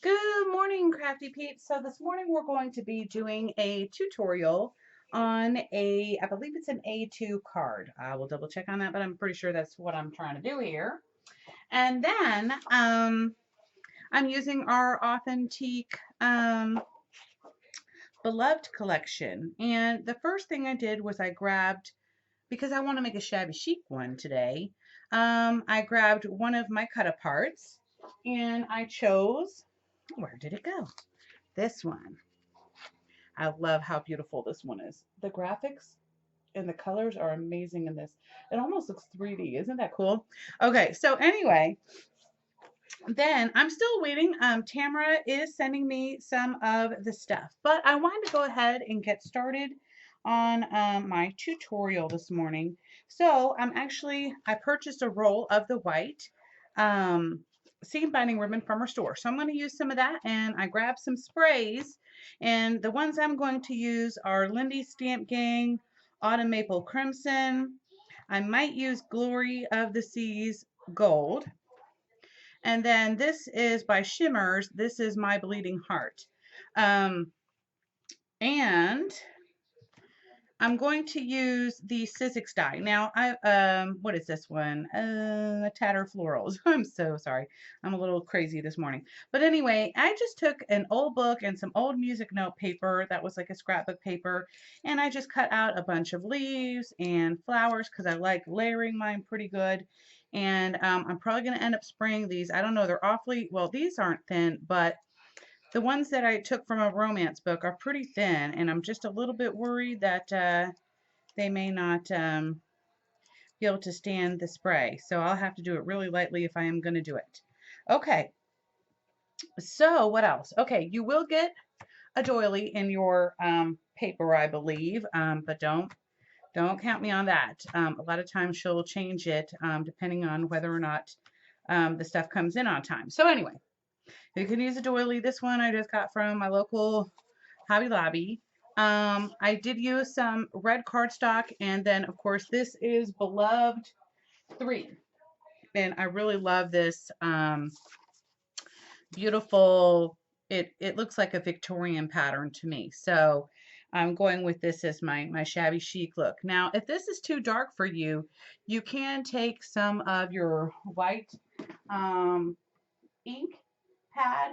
Good morning, Crafty Peeps. So this morning we're going to be doing a tutorial on I believe it's an A2 card. I will double check on that, but I'm pretty sure that's what I'm trying to do here. And then I'm using our Authentique Beloved collection. And the first thing I did was I grabbed, because I want to make a shabby chic one today, I grabbed one of my cut aparts and I chose, where did it go? This one. I love how beautiful this one is. The graphics and the colors are amazing in this. It almost looks 3D. Isn't that cool? Okay, so anyway, then I'm still waiting. Tamara is sending me some of the stuff, but I wanted to go ahead and get started on my tutorial this morning. So I purchased a roll of the white um, seam binding ribbon from our store. So I'm going to use some of that, and I grabbed some sprays, and the ones I'm going to use are Lindy Stamp Gang, Autumn Maple Crimson. I might use Glory of the Seas Gold. And then this is by Shimmers. This is My Bleeding Heart. Um, and I'm going to use the Sizzix die. Now, what is this one? Tatter Florals. I'm so sorry. I'm a little crazy this morning. But anyway, I just took an old book and some old music note paper that was like a scrapbook paper, and I just cut out a bunch of leaves and flowers because I like layering mine pretty good. And I'm probably going to end up spraying these. I don't know. They're awfully, well, these aren't thin, but the ones that I took from a romance book are pretty thin, and I'm just a little bit worried that they may not be able to stand the spray. So I'll have to do it really lightly if I am going to do it. Okay, so what else? Okay, you will get a doily in your paper, I believe, but don't count me on that. A lot of times she'll change it depending on whether or not the stuff comes in on time. So anyway, you can use a doily. This one I just got from my local Hobby Lobby. I did use some red cardstock, and then of course this is Beloved 3, and I really love this beautiful. It looks like a Victorian pattern to me, so I'm going with this as my shabby chic look. Now, if this is too dark for you, you can take some of your white um, ink pad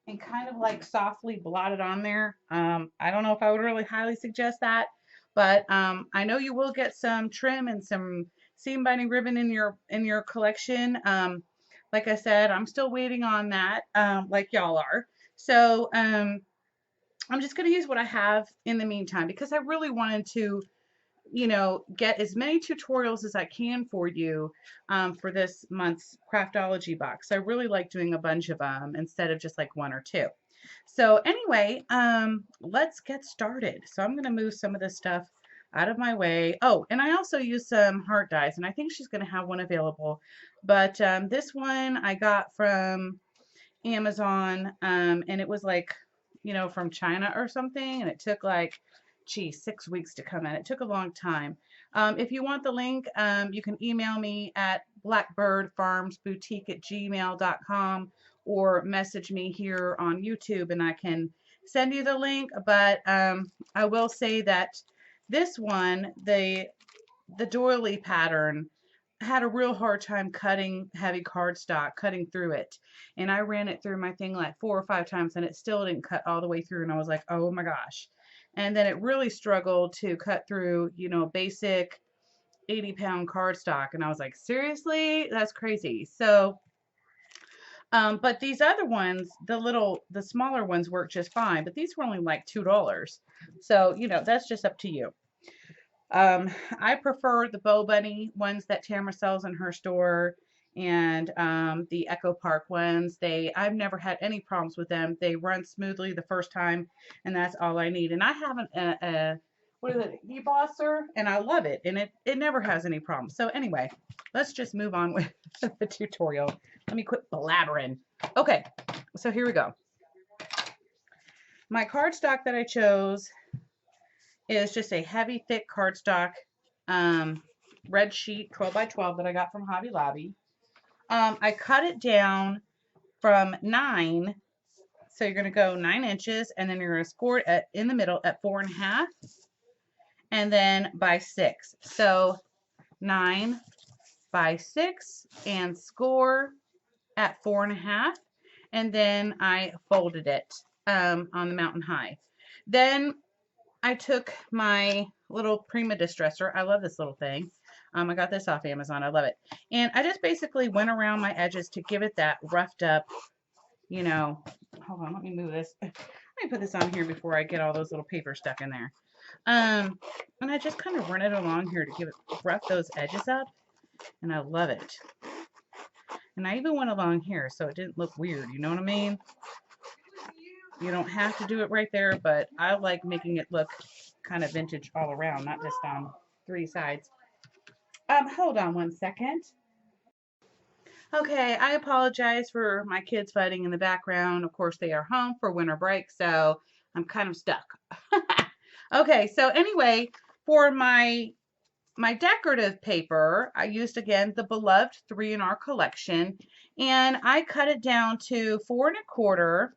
and kind of like softly blot it on there. I don't know if I would really highly suggest that, but I know you will get some trim and some seam binding ribbon in your collection. Like I said, I'm still waiting on that, like y'all are. So I'm just going to use what I have in the meantime because I really wanted to get as many tutorials as I can for you for this month's Craftology box. I really like doing a bunch of them instead of just like one or two. So anyway, let's get started. So I'm going to move some of this stuff out of my way. Oh, and I also use some heart dies, and I think she's going to have one available. But this one I got from Amazon, and it was like, from China or something, and it took like, gee, 6 weeks to come in. It took a long time. If you want the link, you can email me at blackbirdfarmsboutique@gmail.com or message me here on YouTube, and I can send you the link. But I will say that this one, the doily pattern, had a real hard time cutting heavy cardstock, cutting through it. And I ran it through my thing like 4 or 5 times and it still didn't cut all the way through. And I was like, oh my gosh. And then it really struggled to cut through, basic 80-pound cardstock. And I was like, seriously? That's crazy. So, but these other ones, the smaller ones work just fine. But these were only like $2. So, that's just up to you. I prefer the Bow Bunny ones that Tamara sells in her store and the Echo Park ones. I've never had any problems with them. They run smoothly the first time, and that's all I need. And I have what is it, debosser, and I love it, and it never has any problems. So anyway, let's just move on with the tutorial. Let me quit blabbering. Okay, so here we go. My cardstock that I chose is just a heavy, thick cardstock red sheet 12 by 12 that I got from Hobby Lobby. I cut it down from 9 So you're going to go 9 inches, and then you're going to score it in the middle at 4.5, and then by 6. So 9 by 6 and score at 4.5, and then I folded it on the mountain high. Then I took my little Prima distresser. I love this little thing. I got this off Amazon. I love it. And I just basically went around my edges to give it that roughed up, you know, hold on, let me move this. Let me put this on here before I get all those little papers stuck in there. And I just kind of run it along here to give it rough those edges up, and I love it. And I even went along here so it didn't look weird, you know what I mean? You don't have to do it right there, but I like making it look kind of vintage all around, not just on 3 sides. Hold on one second. Okay, I apologize for my kids fighting in the background. Of course, they are home for winter break, so I'm kind of stuck. Okay, so anyway, for my decorative paper, I used again the beloved 3 in our collection, and I cut it down to 4 1/4,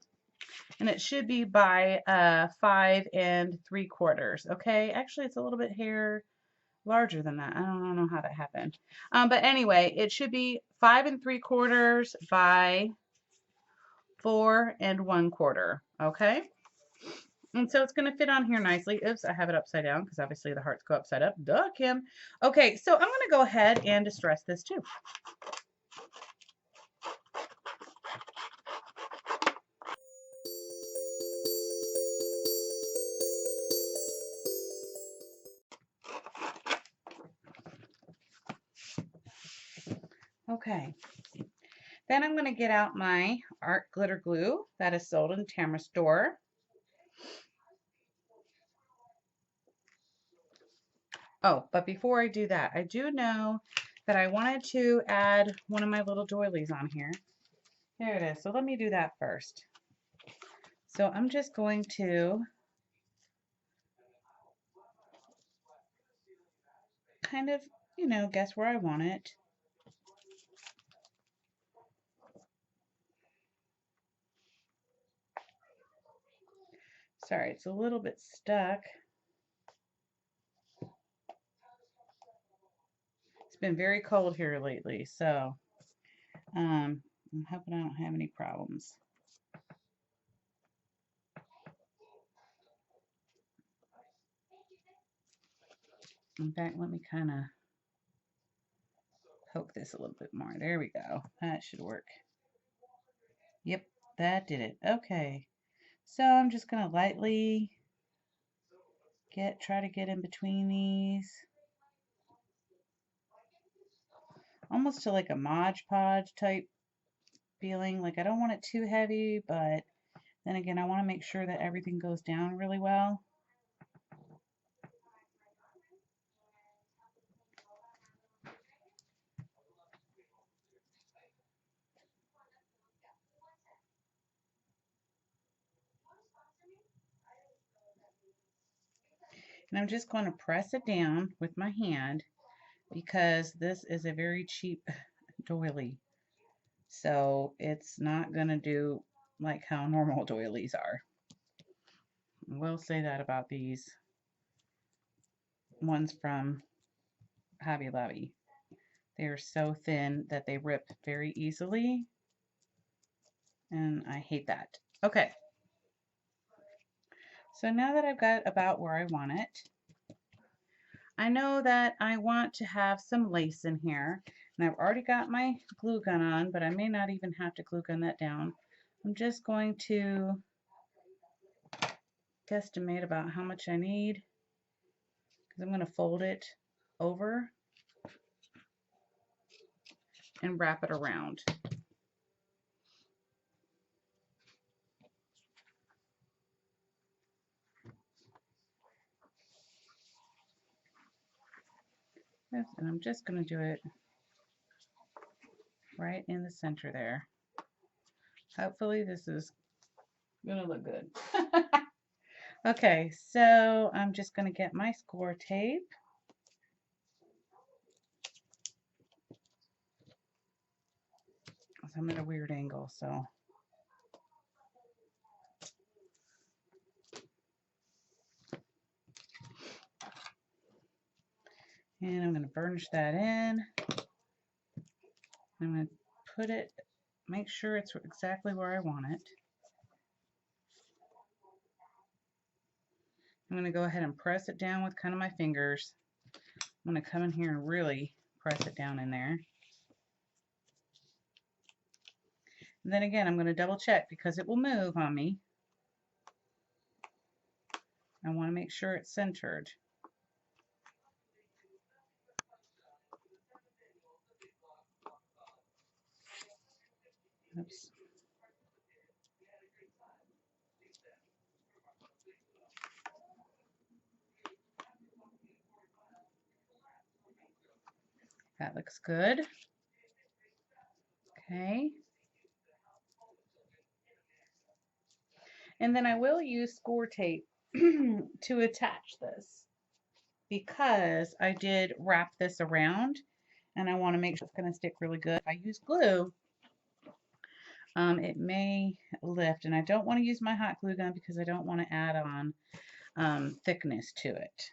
and it should be by 5 3/4. Okay, actually it's a little bit here larger than that. I don't know how that happened. But anyway, it should be 5 3/4 by 4 1/4. Okay. And so it's going to fit on here nicely. Oops, I have it upside down because obviously the hearts go upside up. Duh, Kim. Okay, so I'm going to go ahead and distress this too. Okay. Then I'm going to get out my art glitter glue that is sold in Tamara store. Oh, but before I do that, I do know that I wanted to add one of my little doilies on here. There it is. So let me do that first. So I'm just going to kind of, guess where I want it. Sorry, it's a little bit stuck. It's been very cold here lately, so I'm hoping I don't have any problems. In fact, let me kind of poke this a little bit more. There we go. That should work. Yep, that did it. Okay. So I'm just going to lightly try to get in between these. Almost to like a Mod Podge type feeling. Like I don't want it too heavy, but then again, I want to make sure that everything goes down really well. And I'm just going to press it down with my hand because this is a very cheap doily. So it's not going to do like how normal doilies are. I will say that about these ones from Hobby Lobby. They are so thin that they rip very easily. And I hate that. Okay. So now that I've got about where I want it, I know that I want to have some lace in here, and I've already got my glue gun on, but I may not even have to glue gun that down. I'm just going to guesstimate about how much I need, because I'm going to fold it over and wrap it around. And I'm just going to do it right in the center there. Hopefully this is going to look good. Okay, so I'm just going to get my score tape. I'm at a weird angle, so burnish that in. I'm going to put it, make sure it's exactly where I want it. I'm going to go ahead and press it down with kind of my fingers. I'm going to come in here and really press it down in there. And then again, I'm going to double check because it will move on me. I want to make sure it's centered. Oops. That looks good. Okay. And then I will use score tape to attach this because I did wrap this around and I want to make sure it's going to stick really good. If I use glue, it may lift, and I don't want to use my hot glue gun because I don't want to add on thickness to it.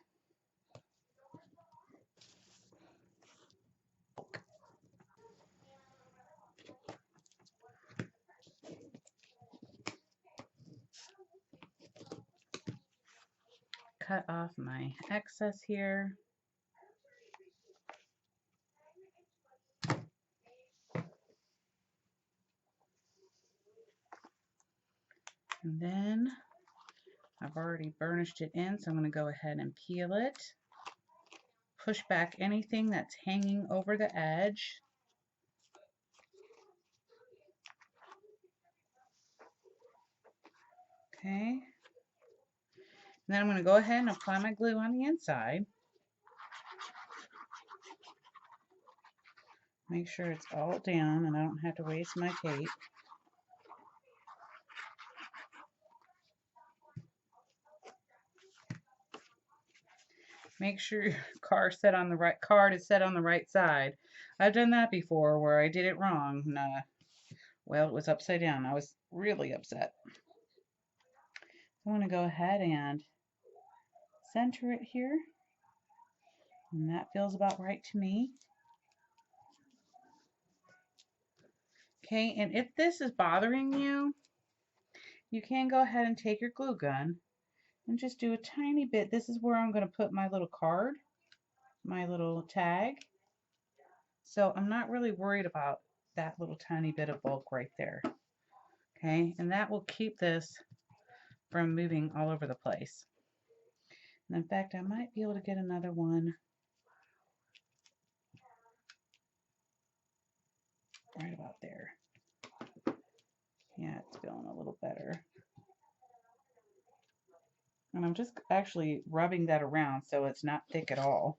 Cut off my excess here. And then I've already burnished it in, so I'm going to go ahead and peel it. Push back anything that's hanging over the edge. Okay. And then I'm going to go ahead and apply my glue on the inside. Make sure it's all down and I don't have to waste my tape. Make sure your card is set on the right side. I've done that before where I did it wrong. And, well, it was upside down. I was really upset. I'm going to go ahead and center it here. And that feels about right to me. Okay, and if this is bothering you, you can go ahead and take your glue gun and just do a tiny bit. This is where I'm going to put my little card, my little tag. So I'm not really worried about that little tiny bit of bulk right there. Okay, and that will keep this from moving all over the place. And in fact, I might be able to get another one right about there. Yeah, it's feeling a little better. And I'm just actually rubbing that around so it's not thick at all.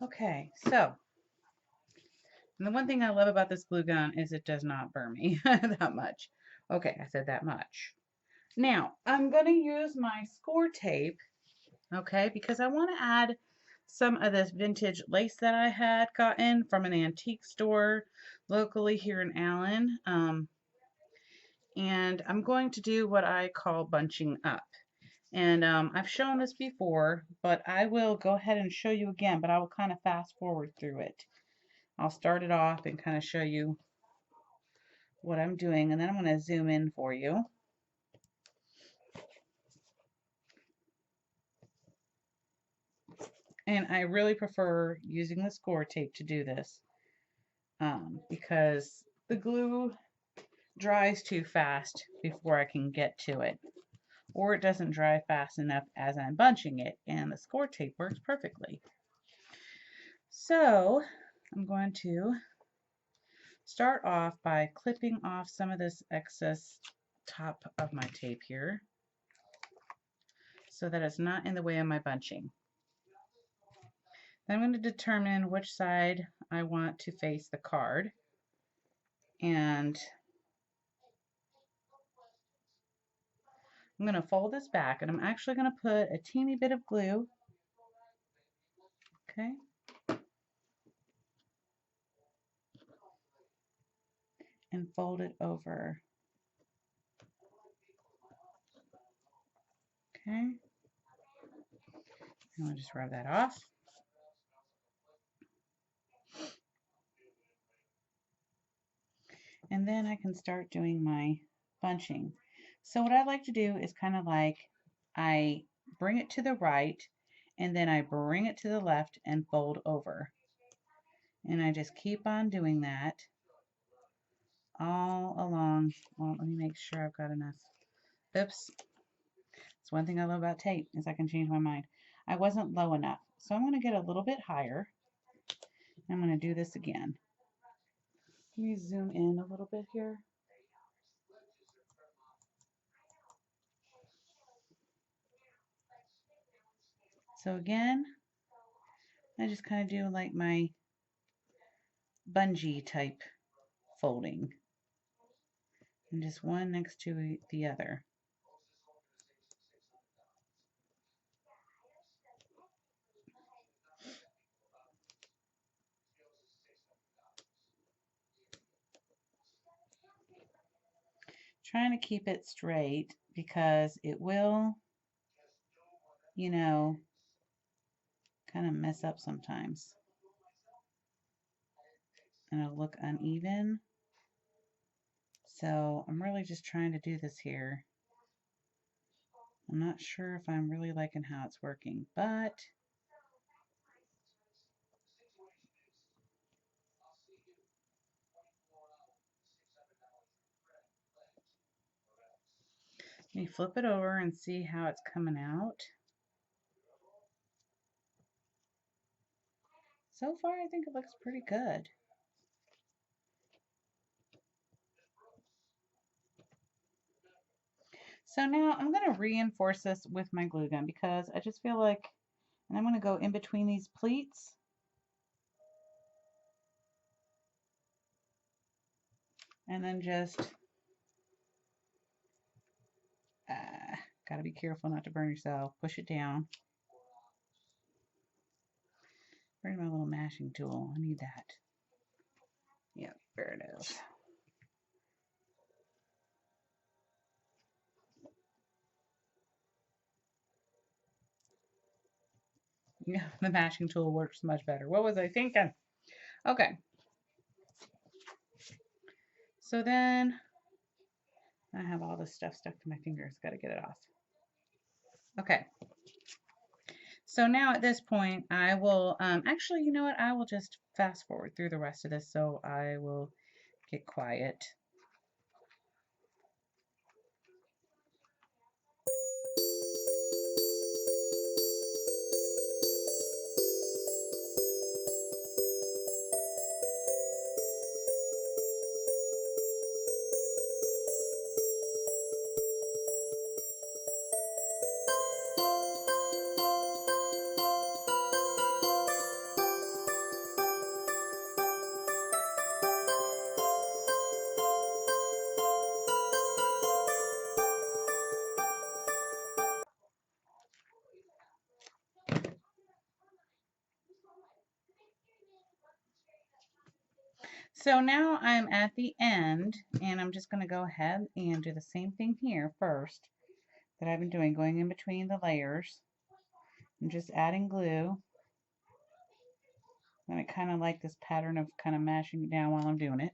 Okay, so, and the one thing I love about this glue gun is it does not burn me that much. Okay, I said that much. Now, I'm going to use my score tape, okay, because I want to add some of this vintage lace that I had gotten from an antique store locally here in Allen. And I'm going to do what I call bunching up. And I've shown this before, but I will go ahead and show you again, but I will kind of fast forward through it. I'll start it off and kind of show you what I'm doing, and then I'm going to zoom in for you. And I really prefer using the score tape to do this because the glue dries too fast before I can get to it, or it doesn't dry fast enough as I'm bunching it, and the score tape works perfectly. So I'm going to start off by clipping off some of this excess top of my tape here so that it's not in the way of my bunching. Then I'm going to determine which side I want to face the card, and I'm going to fold this back, and I'm actually going to put a teeny bit of glue, okay, and fold it over. Okay. And I'll just rub that off. And then I can start doing my bunching. So what I like to do is kind of like I bring it to the right and then I bring it to the left and fold over. And I just keep on doing that all along. Well, let me make sure I've got enough. Oops. It's one thing I love about tape is I can change my mind. I wasn't low enough. So I'm going to get a little bit higher. I'm going to do this again. Let me zoom in a little bit here. So again, I just kind of do like my bungee type folding. And just one next to the other. Trying to keep it straight because it will, you know, kind of mess up sometimes. And it'll look uneven. So I'm really just trying to do this here. I'm not sure if I'm really liking how it's working, but let me flip it over and see how it's coming out. So far, I think it looks pretty good. So now I'm going to reinforce this with my glue gun because I just feel like, and I'm going to go in between these pleats. And then just, gotta be careful not to burn yourself. Push it down. Where's my little mashing tool? I need that. Yep, there it is. Yeah, the mashing tool works much better. What was I thinking? Okay. So then I have all this stuff stuck to my fingers. Got to get it off. Okay. So now at this point, I will, actually, you know what? I will just fast forward through the rest of this so I will get quiet. So now I'm at the end, and I'm just going to go ahead and do the same thing here first that I've been doing, going in between the layers. I'm just adding glue. And I kind of like this pattern of kind of mashing it down while I'm doing it.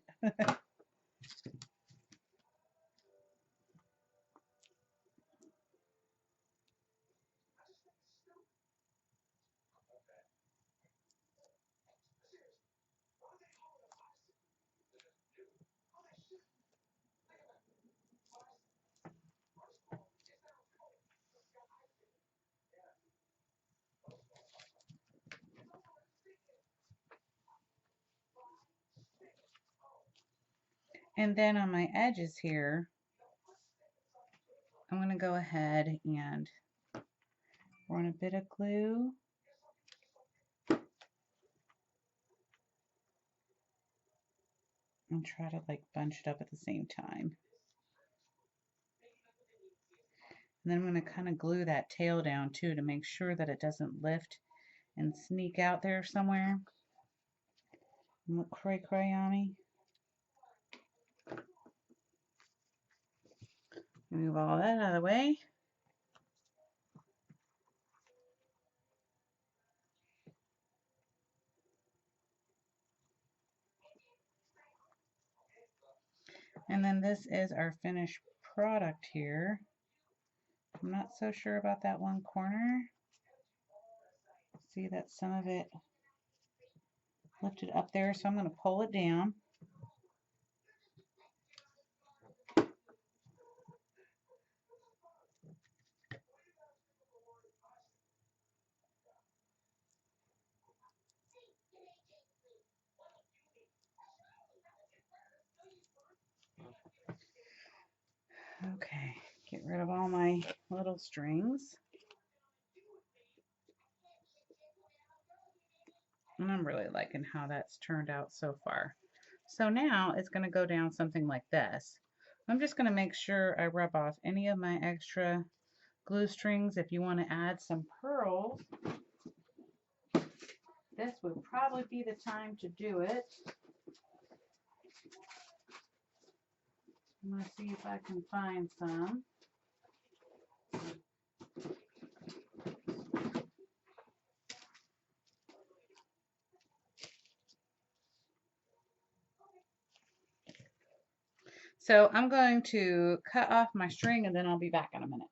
And then on my edges here, I'm going to go ahead and run a bit of glue. And try to like bunch it up at the same time. And then I'm going to kind of glue that tail down too to make sure that it doesn't lift and sneak out there somewhere and look cray-cray on me. Move all that out of the way. And then this is our finished product here. I'm not so sure about that one corner. See that some of it lifted up there, so I'm going to pull it down. Okay, get rid of all my little strings. And I'm really liking how that's turned out so far. So now it's going to go down something like this. I'm just going to make sure I rub off any of my extra glue strings. If you want to add some pearls, this would probably be the time to do it. I'm going to see if I can find some. So I'm going to cut off my string and then I'll be back in a minute.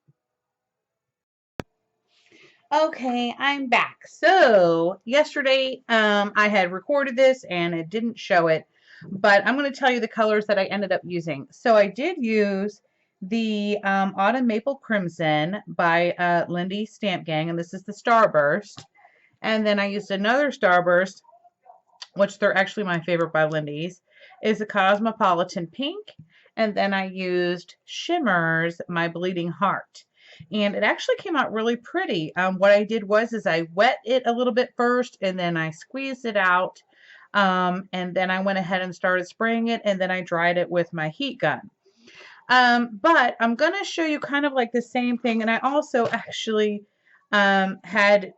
Okay, I'm back. So yesterday I had recorded this and it didn't show it, but I'm going to tell you the colors that I ended up using. So I did use the Autumn Maple Crimson by Lindy Stamp Gang, and this is the Starburst. And then I used another Starburst, which they're actually my favorite by Lindy's, is the Cosmopolitan Pink. And then I used Shimmers, my Bleeding Heart. And it actually came out really pretty. What I did was I wet it a little bit first, and then I squeezed it out. And then I went ahead and started spraying it, and then I dried it with my heat gun. But I'm going to show you kind of like the same thing. And I also actually had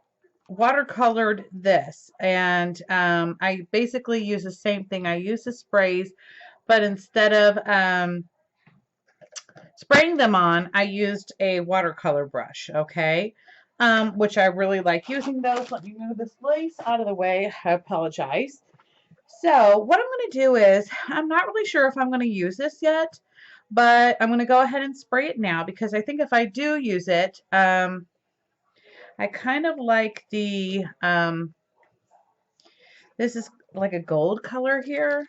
watercolored this, and I basically use the same thing. I use the sprays, but instead of spraying them on, I used a watercolor brush, okay, which I really like using those. Let me move this lace out of the way. I apologize. So what I'm going to do is, I'm not really sure if I'm going to use this yet, but I'm going to go ahead and spray it now, because I think if I do use it, I kind of like the, this is like a gold color here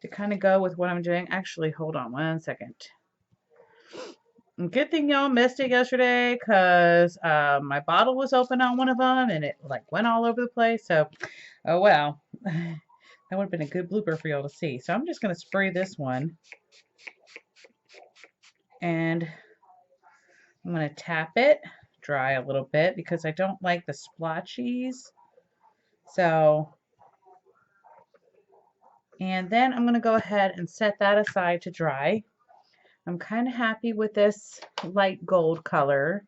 to kind of go with what I'm doing. Actually, hold on one second. Good thing y'all missed it yesterday, because my bottle was open on one of them and it like went all over the place. So, oh well. That would have been a good blooper for y'all to see. So I'm just going to spray this one. And I'm going to tap it dry a little bit because I don't like the splotchies. So, and then I'm going to go ahead and set that aside to dry. I'm kind of happy with this light gold color.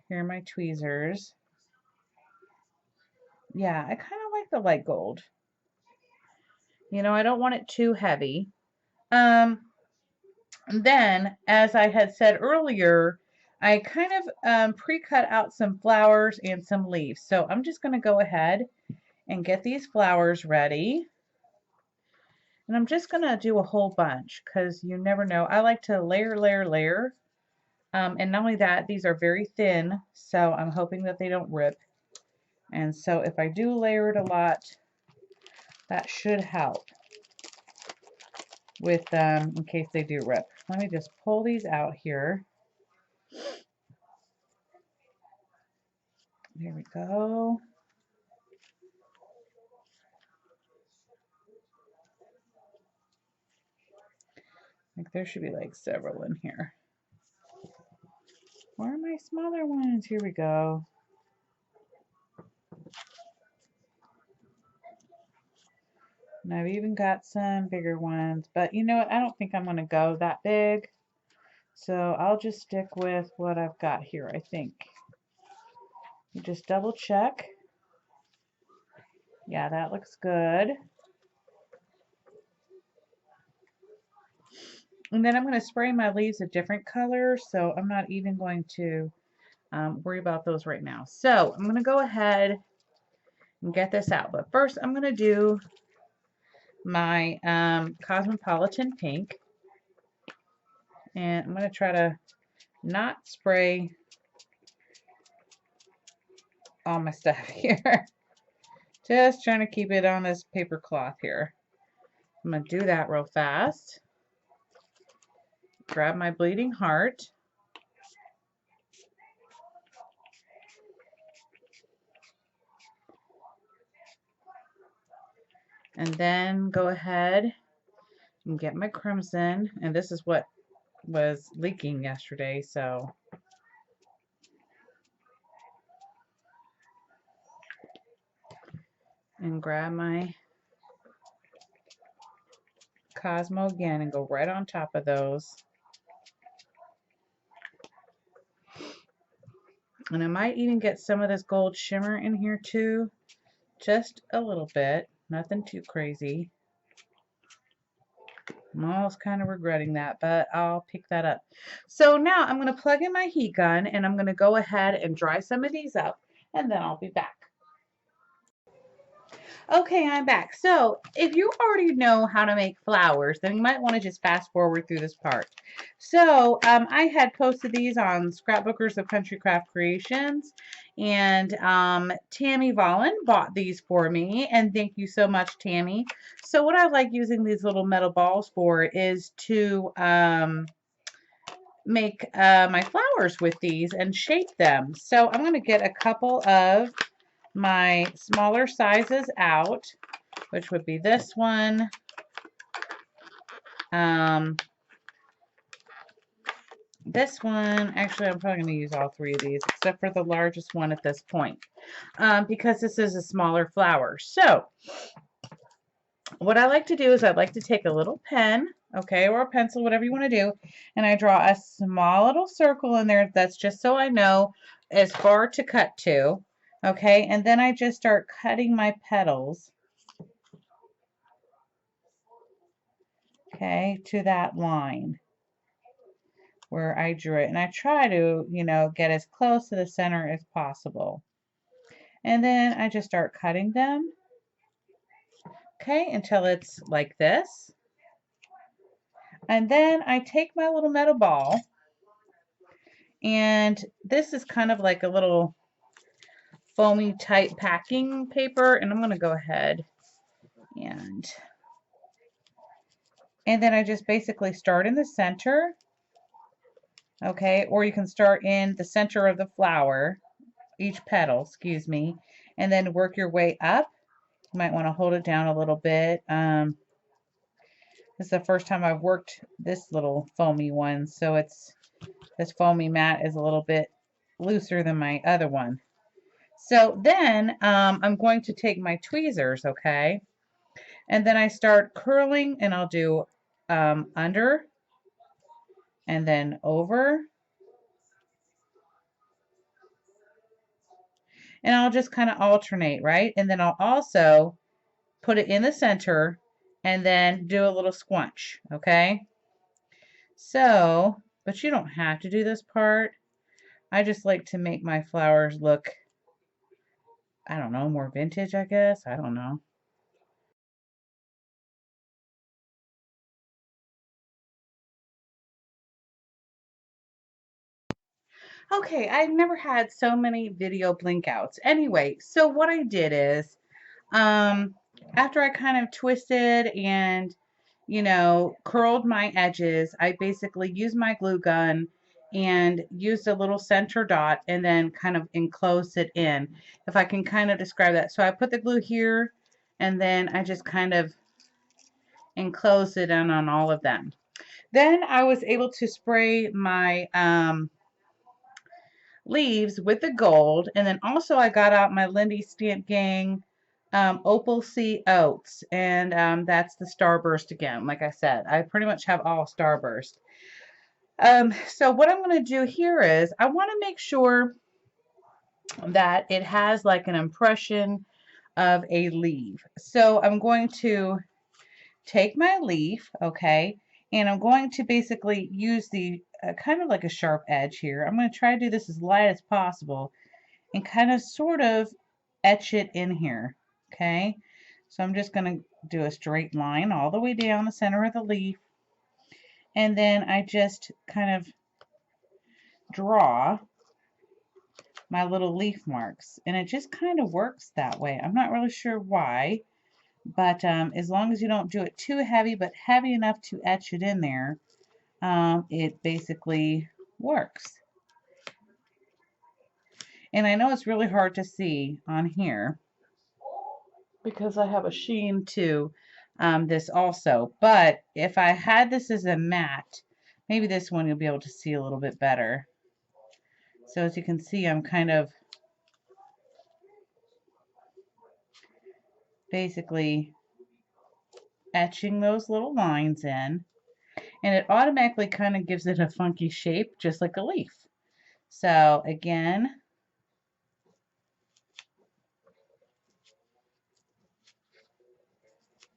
Here are my tweezers. Yeah, I kind of like the light gold. You know, I don't want it too heavy. Then, as I had said earlier, I kind of pre-cut out some flowers and some leaves. So I'm just going to go ahead and get these flowers ready. And I'm just going to do a whole bunch because you never know. I like to layer, layer, layer. And not only that, these are very thin, so I'm hoping that they don't rip. And so if I do layer it a lot, that should help with in case they do rip. Let me just pull these out here. There we go. Like there should be like several in here. Where are my smaller ones? Here we go. And I've even got some bigger ones, but you know what? I don't think I'm going to go that big. So I'll just stick with what I've got here, I think. You just double check. Yeah, that looks good. And then I'm going to spray my leaves a different color, so I'm not even going to worry about those right now. So I'm going to go ahead and get this out. But first I'm going to do my Cosmopolitan Pink. And I'm going to try to not spray all my stuff here. Just trying to keep it on this paper cloth here. I'm going to do that real fast. Grab my bleeding heart. And then go ahead and get my crimson. And this is what was leaking yesterday, so and grab my Cosmo again and go right on top of those. And I might even get some of this gold shimmer in here too, just a little bit, nothing too crazy. I'm almost kind of regretting that, but I'll pick that up. So now I'm going to plug in my heat gun and I'm going to go ahead and dry some of these up, and then I'll be back. Okay, I'm back. So if you already know how to make flowers, then you might want to just fast forward through this part. So I had posted these on Scrapbookers of Country Craft Creations, and Tammy Vollen bought these for me, and thank you so much, Tammy. So what I like using these little metal balls for is to make my flowers with these and shape them. So I'm going to get a couple of my smaller sizes out, which would be this one, this one. Actually, I'm probably going to use all three of these, except for the largest one at this point, because this is a smaller flower. So what I like to do is I'd like to take a little pen, okay, or a pencil, whatever you want to do, and I draw a small little circle in there. That's just so I know as far to cut to, okay, and then I just start cutting my petals, okay, to that line where I drew it. And I try to, you know, get as close to the center as possible. And then I just start cutting them, okay, until it's like this. And then I take my little metal ball, and this is kind of like a little foamy type packing paper, and I'm going to go ahead and then I just basically start in the center, okay, or you can start in the center of the flower, each petal, excuse me, and then work your way up. You might want to hold it down a little bit. This is the first time I've worked this little foamy one, so this foamy mat is a little bit looser than my other one. So then I'm going to take my tweezers, okay, and then I start curling, and I'll do under and then over, and I'll just kind of alternate, right? And then I'll also put it in the center and then do a little squunch, okay? So, but you don't have to do this part. I just like to make my flowers look, I don't know, more vintage, I guess. I don't know. Okay, I've never had so many video blink outs. Anyway, so what I did is, after I kind of twisted and, you know, curled my edges, I basically used my glue gun and used a little center dot and then kind of enclosed it in, if I can kind of describe that. So I put the glue here and then I just kind of enclosed it in on all of them. Then I was able to spray my leaves with the gold, and then also I got out my Lindy Stamp Gang Opal Sea Oats, and that's the Starburst again. Like I said, I pretty much have all Starburst. So what I'm going to do here is I want to make sure that it has like an impression of a leaf. So I'm going to take my leaf, okay, And I'm going to basically use the kind of like a sharp edge here. I'm going to try to do this as light as possible and kind of sort of etch it in here. Okay, so I'm just going to do a straight line all the way down the center of the leaf, and then I just kind of draw my little leaf marks, and it just kind of works that way. I'm not really sure why, but as long as you don't do it too heavy, but heavy enough to etch it in there, it basically works. And I know it's really hard to see on here because I have a sheen to this also, but if I had this as a matte, maybe this one you'll be able to see a little bit better. So as you can see, I'm kind of basically etching those little lines in, and it automatically kind of gives it a funky shape, just like a leaf. So again,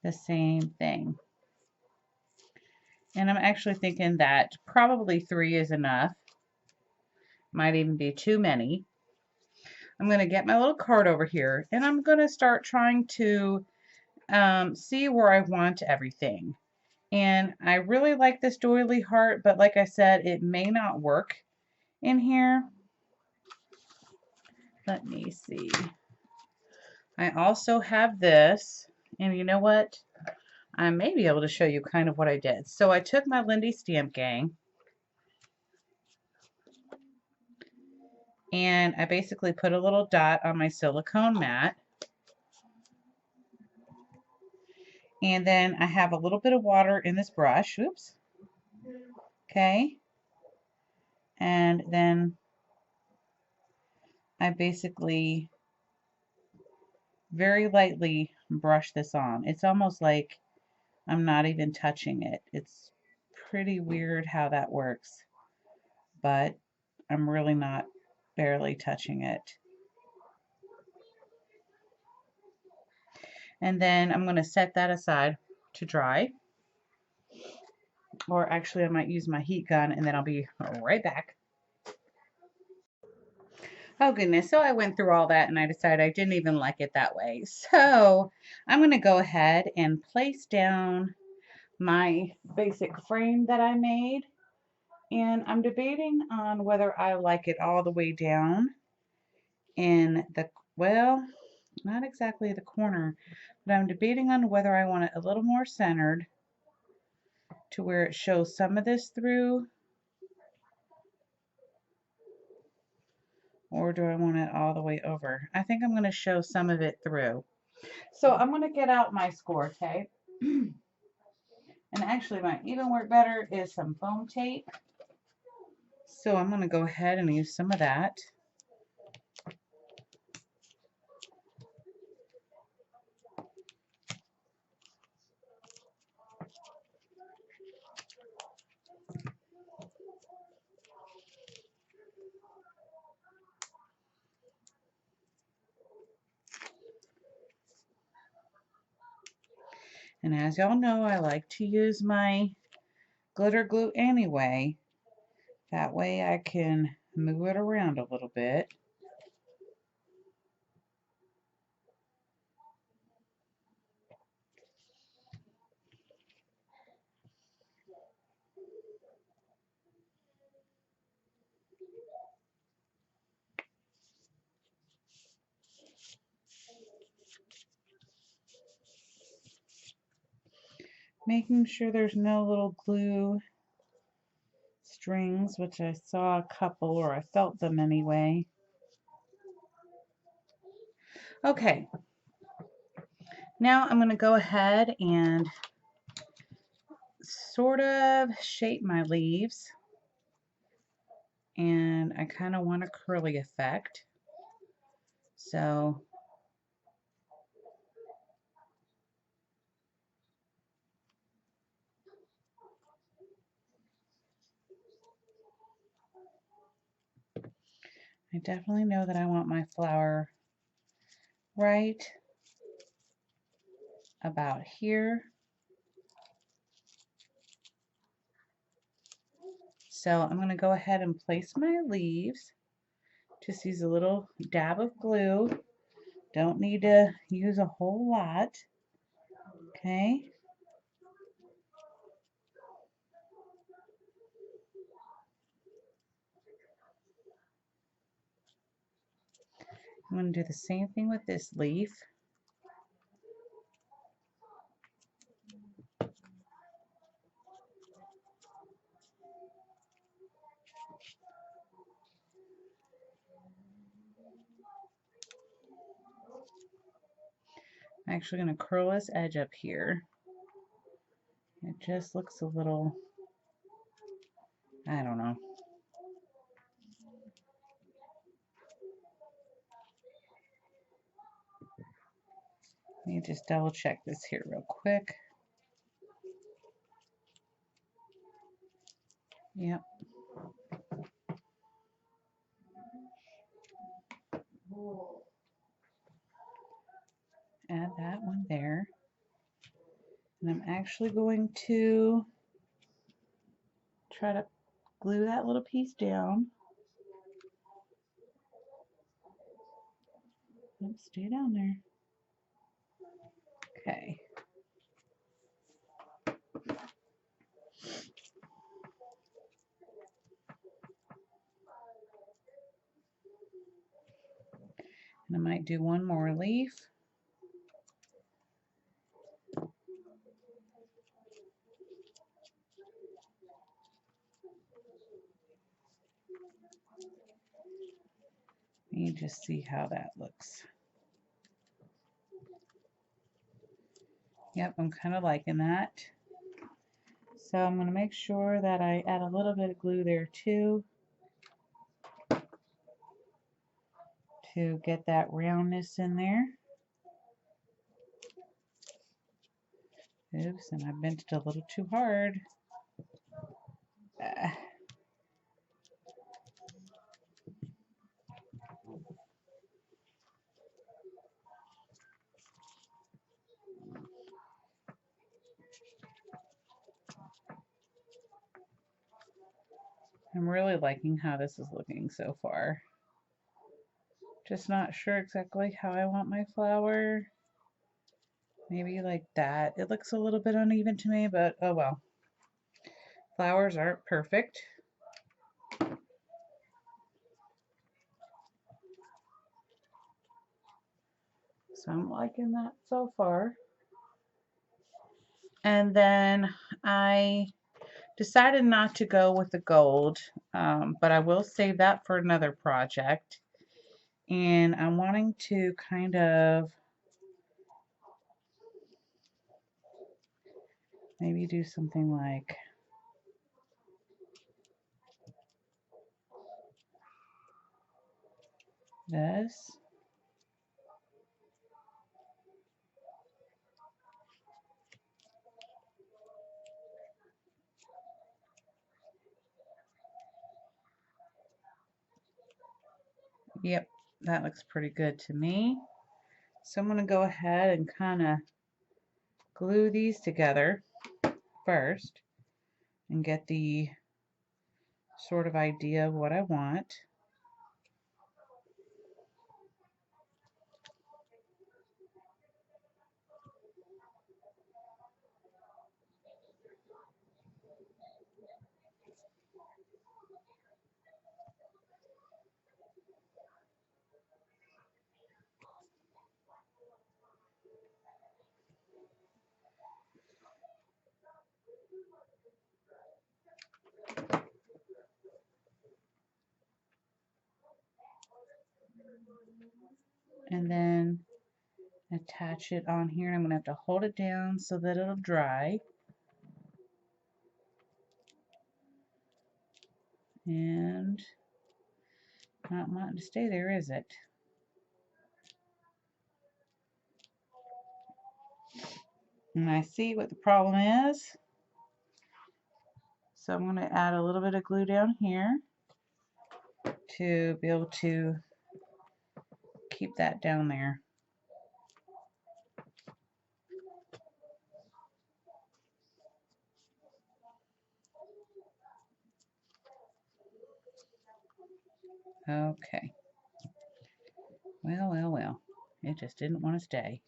the same thing. And I'm actually thinking that probably 3 is enough. Might even be too many. I'm going to get my little card over here, and I'm going to start trying to see where I want everything. And I really like this doily heart, but like I said, it may not work in here. Let me see. I also have this, and you know what? I may be able to show you kind of what I did. So I took my Lindy Stamp Gang, and I basically put a little dot on my silicone mat. And then I have a little bit of water in this brush. Oops. Okay. And then I basically very lightly brush this on. It's almost like I'm not even touching it. It's pretty weird how that works, but I'm really not barely touching it. And then I'm going to set that aside to dry. Or actually, I might use my heat gun, and then I'll be right back. Oh goodness, so I went through all that and I decided I didn't even like it that way. So I'm going to go ahead and place down my basic frame that I made. And I'm debating on whether I like it all the way down in the, well, not exactly the corner, but I'm debating on whether I want it a little more centered to where it shows some of this through, or do I want it all the way over? I think I'm going to show some of it through. So I'm going to get out my score tape. And actually might even work better is some foam tape. So I'm going to go ahead and use some of that. And as y'all know, I like to use my glitter glue anyway. That way I can move it around a little bit. Making sure there's no little glue strings, which I saw a couple, or I felt them anyway. Okay, now I'm going to go ahead and sort of shape my leaves. And I kind of want a curly effect. So I definitely know that I want my flower right about here. So I'm going to go ahead and place my leaves. Just use a little dab of glue. Don't need to use a whole lot. Okay. I'm going to do the same thing with this leaf. I'm actually going to curl this edge up here. It just looks a little, I don't know. Let me just double check this here real quick. Yep. Add that one there. And I'm actually going to try to glue that little piece down. Oops, stay down there. Okay. And I might do one more leaf. You just see how that looks. Yep, I'm kind of liking that. So I'm going to make sure that I add a little bit of glue there too, to get that roundness in there. Oops, and I bent it a little too hard. I'm really liking how this is looking so far. Just not sure exactly how I want my flower. Maybe like that. It looks a little bit uneven to me, but oh well. Flowers aren't perfect. So I'm liking that so far. And then I decided not to go with the gold, but I will save that for another project. And I'm wanting to kind of maybe do something like this. Yep, that looks pretty good to me. So I'm going to go ahead and kind of glue these together first and get the sort of idea of what I want. And then attach it on here. I'm going to have to hold it down so that it'll dry. And not wanting to stay there, is it? And I see what the problem is. So I'm going to add a little bit of glue down here to be able to keep that down there. Okay. Well, well, well. It just didn't want to stay.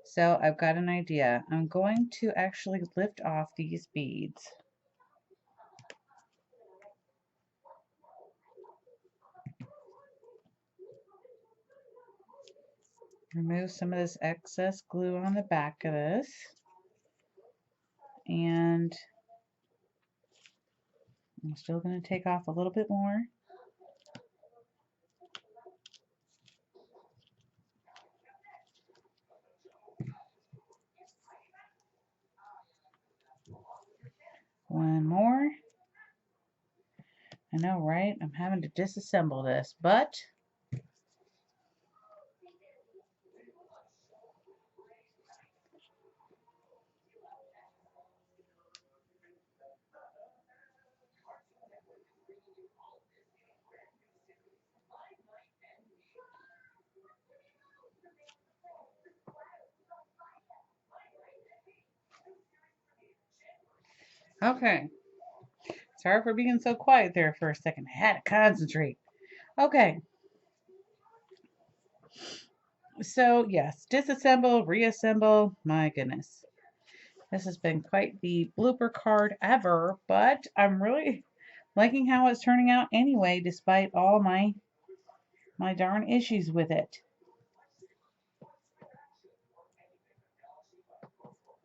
So I've got an idea. I'm going to actually lift off these beads. Remove some of this excess glue on the back of this. And I'm still going to take off a little bit more. One more. I know, right? I'm having to disassemble this, but okay. Sorry for being so quiet there for a second. I had to concentrate. Okay. So, yes, disassemble, reassemble. My goodness. This has been quite the blooper card ever, but I'm really liking how it's turning out anyway, despite all my darn issues with it.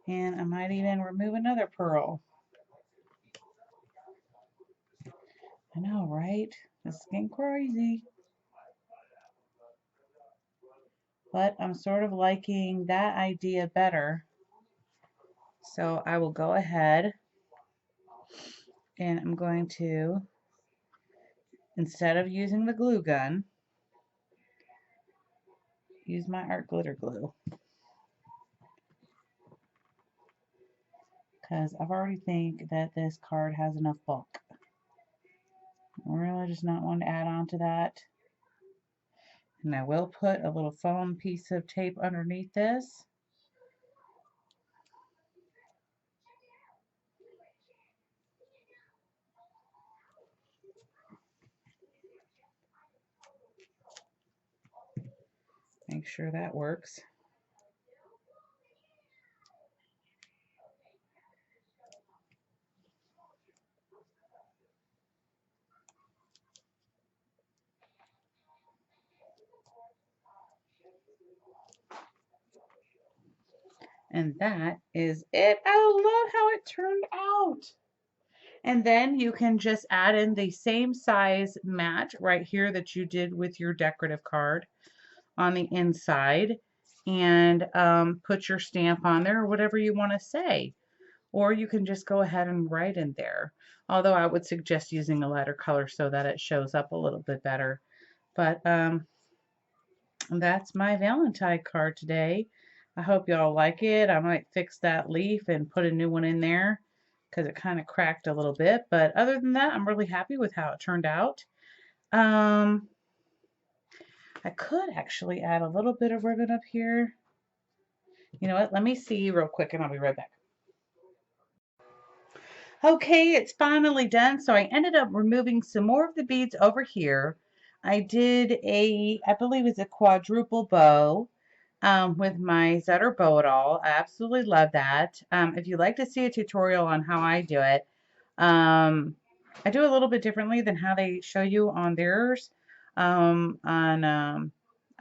And I might even remove another pearl. I know, right? This is getting crazy. But I'm sort of liking that idea better. So I will go ahead and I'm going to, instead of using the glue gun, use my art glitter glue. Because I've already think that this card has enough bulk. I really just not want to add on to that. And I will put a little foam piece of tape underneath this. Make sure that works. And that is it. I love how it turned out. And then you can just add in the same size mat right here that you did with your decorative card on the inside and put your stamp on there or whatever you want to say. Or you can just go ahead and write in there. Although I would suggest using a lighter color so that it shows up a little bit better. But that's my Valentine card today. I hope y'all like it. I might fix that leaf and put a new one in there because it kind of cracked a little bit. But other than that, I'm really happy with how it turned out. I could actually add a little bit of ribbon up here. You know what? Let me see real quick and I'll be right back. Okay, it's finally done. So I ended up removing some more of the beads over here. I did I believe it's a quadruple bow with my Zetter bow it all. I absolutely love that. If you'd like to see a tutorial on how I do it, I do a little bit differently than how they show you on theirs. I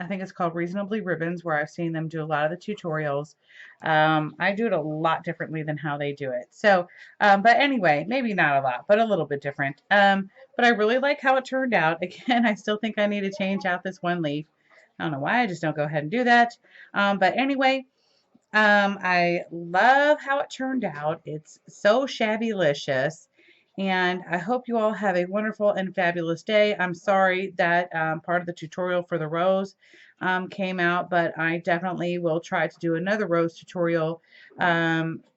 think it's called Reasonably Ribbons, where I've seen them do a lot of the tutorials. I do it a lot differently than how they do it. So, but anyway, maybe not a lot, but a little bit different. But I really like how it turned out. Again, I still think I need to change out this one leaf. I don't know why I just don't go ahead and do that. But anyway, I love how it turned out. It's so shabby-licious. And I hope you all have a wonderful and fabulous day. I'm sorry that part of the tutorial for the rose came out, but I definitely will try to do another rose tutorial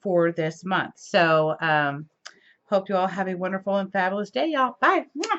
for this month. So hope you all have a wonderful and fabulous day, y'all. Bye. Mwah.